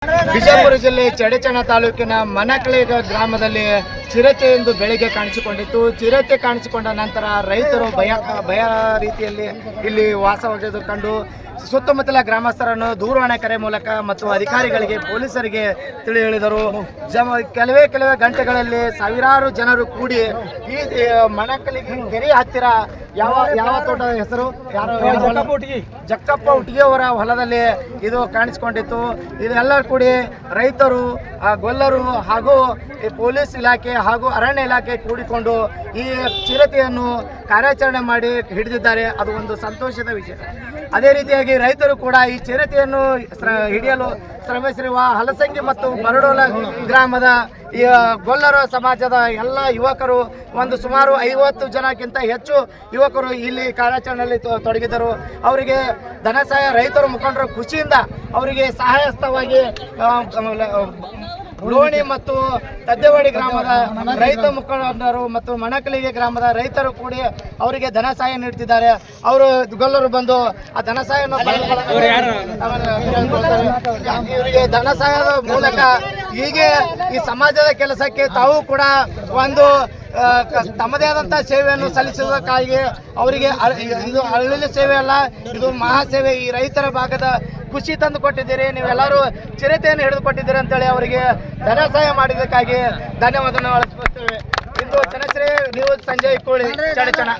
ಬಿಜಾಪುರ ಜಿಲ್ಲೆ ಚಡಚಣ ತಾಲೂಕಿನ ಮನಕಳಿ ಗ್ರಾಮದಲ್ಲಿ ಚಿರತೆಯೊಂದು ಬೆಳಗ್ಗೆ ಕಾಣಿಸಿಕೊಂಡಿತ್ತು. ಚಿರತೆ ಕಾಣಿಸಿಕೊಂಡ ನಂತರ ರೈತರು ಭಯ ರೀತಿಯಲ್ಲಿ ಇಲ್ಲಿ ವಾಸವಾಗಿದ್ದು ಕಂಡು ಸುತ್ತಮುತ್ತಲ ಗ್ರಾಮಸ್ಥರನ್ನು ದೂರವಾಣಿ ಕರೆ ಮೂಲಕ ಮತ್ತು ಅಧಿಕಾರಿಗಳಿಗೆ ಪೊಲೀಸರಿಗೆ ತಿಳಿ ಹೇಳಿದರು. ಕೆಲವೇ ಗಂಟೆಗಳಲ್ಲಿ ಸಾವಿರಾರು ಜನರು ಕೂಡಿ ಈ ಮಣಕಲಿಗೆ ಕೆರೆ ಹತ್ತಿರ ಯಾವ ತೋಟದ ಹೆಸರು ಜಕ್ಕಪ್ಪ ಉಟ್ಟಿಗೆ ಅವರ ಹೊಲದಲ್ಲಿ ಇದು ಕಾಣಿಸಿಕೊಂಡಿತ್ತು. ಇದೆಲ್ಲರೂ ಕೂಡಿ ರೈತರು, ಗೊಲ್ಲರು ಹಾಗೂ ಪೊಲೀಸ್ ಇಲಾಖೆ ಹಾಗೂ ಅರಣ್ಯ ಇಲಾಖೆ ಕೂಡಿಕೊಂಡು ಈ ಚಿರತೆಯನ್ನು ಕಾರ್ಯಾಚರಣೆ ಮಾಡಿ ಹಿಡಿದಿದ್ದಾರೆ. ಅದು ಒಂದು ಸಂತೋಷದ ವಿಷಯ. ಅದೇ ರೀತಿಯಾಗಿ ರೈತರು ಕೂಡ ಈ ಚಿರತೆಯನ್ನು ಹಿಡಿಯಲು ಶ್ರಮಿಸಿರುವ ಹಲಸಂಗಿ ಮತ್ತು ಬರಡೋಲ ಗ್ರಾಮದ ಈ ಗೊಲ್ಲರ ಸಮಾಜದ ಎಲ್ಲ ಯುವಕರು ಸುಮಾರು 50 ಜನಕ್ಕಿಂತ ಹೆಚ್ಚು ಯುವಕರು ಇಲ್ಲಿ ಕಾರ್ಯಾಚರಣೆಯಲ್ಲಿ ತೊಡಗಿದ್ದರು. ಅವರಿಗೆ ಧನಸಹಾಯ ರೈತರ ಮುಖಂಡರು ಖುಷಿಯಿಂದ ಅವರಿಗೆ ಸಹಾಯಸ್ಥವಾಗಿ ಲೋಣಿ ಮತ್ತು ತದ್ದೆವಾಡಿ ಗ್ರಾಮದ ರೈತ ಮುಖಂಡರು ಮತ್ತು ಮಣಕಲಿಗೆ ಗ್ರಾಮದ ರೈತರು ಕೂಡಿ ಅವರಿಗೆ ಧನ ಸಹಾಯ ನೀಡುತ್ತಿದ್ದಾರೆ. ಅವರು ಗೊಲ್ಲರು ಬಂದು ಆ ಧನ ಸಹಾಯವನ್ನು ಇವರಿಗೆ ಧನ ಸಹಾಯದ ಮೂಲಕ ಹೀಗೆ ಈ ಸಮಾಜದ ಕೆಲಸಕ್ಕೆ ತಾವು ಕೂಡ ಒಂದು ತಮ್ಮದೇ ಆದಂಥ ಸೇವೆಯನ್ನು ಸಲ್ಲಿಸುವುದಕ್ಕಾಗಿ ಅವರಿಗೆ ಇದು ಹಳ್ಳಿ ಸೇವೆ ಅಲ್ಲ, ಇದು ಮಹಾಸೇವೆ. ಈ ರೈತರ ಭಾಗದ ಖುಷಿ ತಂದು ಕೊಟ್ಟಿದ್ದೀರಿ, ನೀವೆಲ್ಲರೂ ಚಿರತೆಯನ್ನು ಹಿಡಿದುಕೊಟ್ಟಿದ್ದೀರಿ ಅಂತೇಳಿ ಅವರಿಗೆ ಧನ ಸಹಾಯ ಮಾಡಿದ್ದಕ್ಕಾಗಿ ಧನ್ಯವಾದವನ್ನು ಅರ್ಪಿಸುತ್ತೇವೆ. ಇಂದು ಜನಶ್ರೀ ನ್ಯೂಸ್ ಸಂಜಯ್ ಕೋಳಿ ಚಡಚಣ.